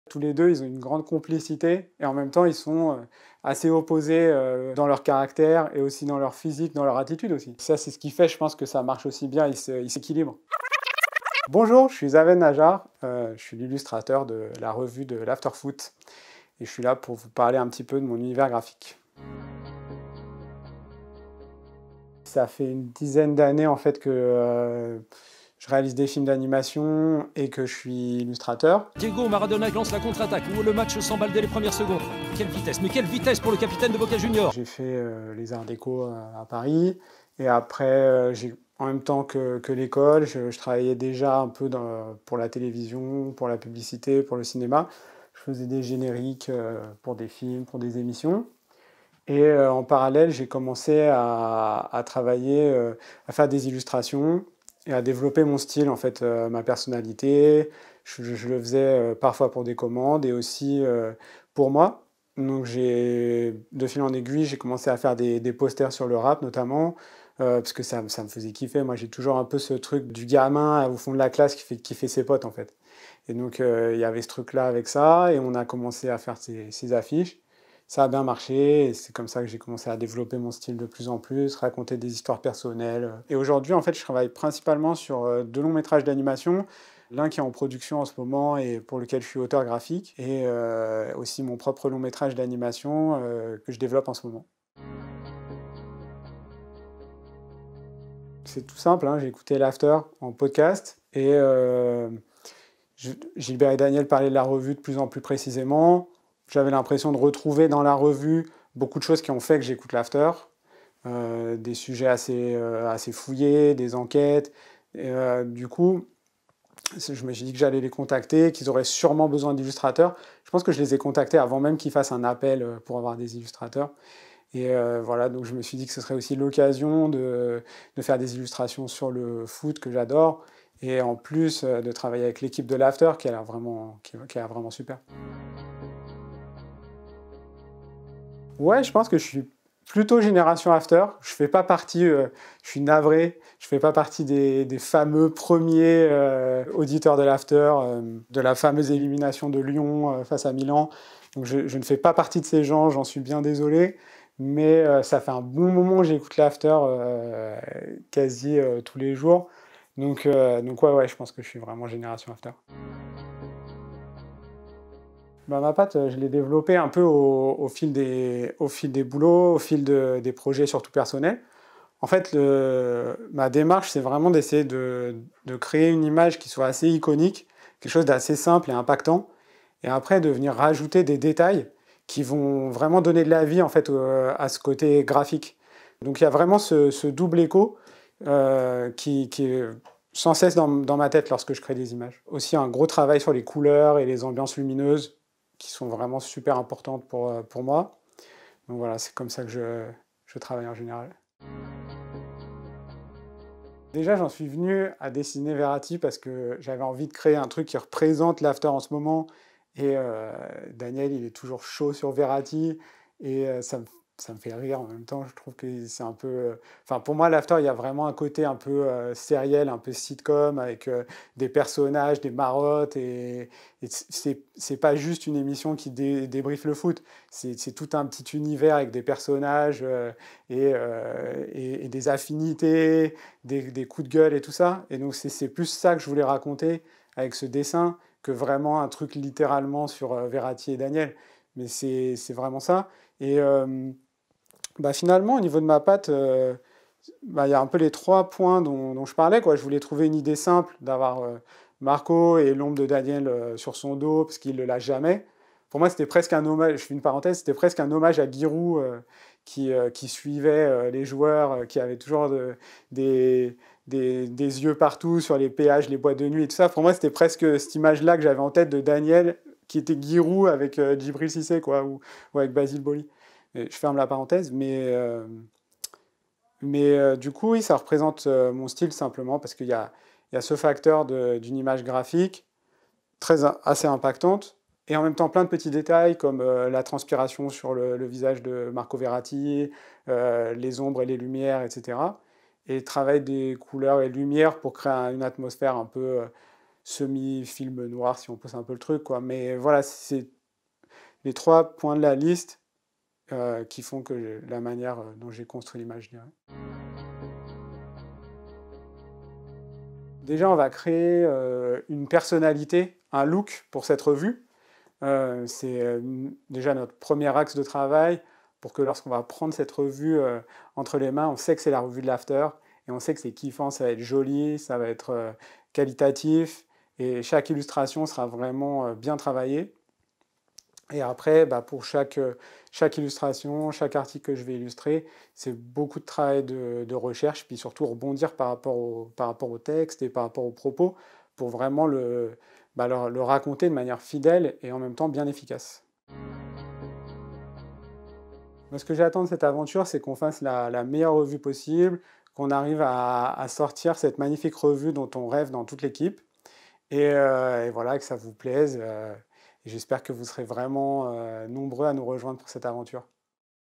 Tous les deux, ils ont une grande complicité et en même temps, ils sont assez opposés dans leur caractère et aussi dans leur physique, dans leur attitude aussi. Ça, c'est ce qui fait, je pense, que ça marche aussi bien, ils s'équilibrent. Bonjour, je suis Zaven Najar, je suis l'illustrateur de la revue de l'Afterfoot et je suis là pour vous parler un petit peu de mon univers graphique. Ça fait une dizaine d'années en fait que je réalise des films d'animation et que je suis illustrateur. Diego Maradona lance la contre-attaque, où le match s'emballe dès les premières secondes. Quelle vitesse, mais quelle vitesse pour le capitaine de Boca Juniors! J'ai fait les Arts Déco à Paris et après, en même temps que l'école, je travaillais déjà un peu pour la télévision, pour la publicité, pour le cinéma. Je faisais des génériques pour des films, pour des émissions. Et en parallèle, j'ai commencé à travailler, à faire des illustrations et à développer mon style, en fait, ma personnalité. Je le faisais parfois pour des commandes et aussi pour moi. Donc de fil en aiguille, j'ai commencé à faire des posters sur le rap notamment, parce que ça me faisait kiffer. Moi, j'ai toujours un peu ce truc du gamin au fond de la classe qui fait ses potes, en fait. Et donc, il y avait ce truc-là avec ça, et on a commencé à faire ces affiches. Ça a bien marché, et c'est comme ça que j'ai commencé à développer mon style de plus en plus, raconter des histoires personnelles. Et aujourd'hui, en fait, je travaille principalement sur deux longs métrages d'animation, l'un qui est en production en ce moment et pour lequel je suis auteur graphique, et aussi mon propre long métrage d'animation que je développe en ce moment. C'est tout simple, hein, j'ai écouté l'After en podcast, et Gilbert et Daniel parlaient de la revue de plus en plus précisément. J'avais l'impression de retrouver dans la revue beaucoup de choses qui ont fait que j'écoute l'After. Des sujets assez fouillés, des enquêtes. Et, du coup, je me suis dit que j'allais les contacter, qu'ils auraient sûrement besoin d'illustrateurs. Je pense que je les ai contactés avant même qu'ils fassent un appel pour avoir des illustrateurs. Et voilà, donc je me suis dit que ce serait aussi l'occasion de faire des illustrations sur le foot que j'adore. Et en plus de travailler avec l'équipe de l'After qui a l'air vraiment super. Ouais, je pense que je suis plutôt génération after. Je fais pas partie, je suis navré, je fais pas partie des fameux premiers auditeurs de l'after, de la fameuse élimination de Lyon face à Milan. Donc je ne fais pas partie de ces gens, j'en suis bien désolé. Mais ça fait un bon moment que j'écoute l'after quasi tous les jours. Donc ouais, je pense que je suis vraiment génération after. Bah, ma patte, je l'ai développée un peu au fil des boulots, au fil des projets surtout personnels. En fait, ma démarche, c'est vraiment d'essayer de créer une image qui soit assez iconique, quelque chose d'assez simple et impactant, et après de venir rajouter des détails qui vont vraiment donner de la vie en fait, à ce côté graphique. Donc il y a vraiment ce double écho qui est sans cesse dans ma tête lorsque je crée des images. Aussi un gros travail sur les couleurs et les ambiances lumineuses qui sont vraiment super importantes pour moi. Donc voilà, c'est comme ça que je travaille en général. Déjà, j'en suis venu à dessiner Verratti parce que j'avais envie de créer un truc qui représente l'after en ce moment. Et Daniel, il est toujours chaud sur Verratti. Et ça me fait rire en même temps. Je trouve que c'est un peu. Enfin, pour moi, l'after, il y a vraiment un côté un peu sériel, un peu sitcom, avec des personnages, des marottes. Et c'est pas juste une émission qui débriefe le foot. C'est tout un petit univers avec des personnages et des affinités des coups de gueule et tout ça. Et donc c'est plus ça que je voulais raconter avec ce dessin que vraiment un truc littéralement sur Verratti et Daniel. Mais c'est vraiment ça. Et bah, finalement, au niveau de ma patte, bah, il y a un peu les trois points dont je parlais, quoi. Je voulais trouver une idée simple d'avoir Marco et l'ombre de Daniel sur son dos, parce qu'il ne le lâche jamais. Pour moi, c'était presque un hommage, je fais une parenthèse, c'était presque un hommage à Giroud qui suivait les joueurs, qui avait toujours des yeux partout sur les péages, les boîtes de nuit et tout ça. Pour moi, c'était presque cette image-là que j'avais en tête de Daniel, qui était Giroud avec Djibril Cissé, quoi, ou avec Basile Boli. Et je ferme la parenthèse, mais du coup, oui, ça représente mon style simplement parce qu'il y a ce facteur d'une image graphique assez impactante et en même temps plein de petits détails comme la transpiration sur le visage de Marco Verratti, les ombres et les lumières, etc. Et travail des couleurs et lumières pour créer une atmosphère un peu semi-film noir, si on pousse un peu le truc, quoi. Mais voilà, c'est les 3 points de la liste qui font que la manière dont j'ai construit l'image, je dirais. Déjà, on va créer une personnalité, un look pour cette revue. C'est déjà notre premier axe de travail pour que lorsqu'on va prendre cette revue entre les mains, on sait que c'est la revue de l'After et on sait que c'est kiffant, ça va être joli, ça va être qualitatif et chaque illustration sera vraiment bien travaillée. Et après, bah, pour chaque illustration, chaque article que je vais illustrer, c'est beaucoup de travail de recherche, puis surtout rebondir par rapport au texte et par rapport aux propos pour vraiment bah, le raconter de manière fidèle et en même temps bien efficace. Moi, ce que j'attends de cette aventure, c'est qu'on fasse la meilleure revue possible, qu'on arrive à sortir cette magnifique revue dont on rêve dans toute l'équipe, et voilà, que ça vous plaise. Et j'espère que vous serez vraiment nombreux à nous rejoindre pour cette aventure.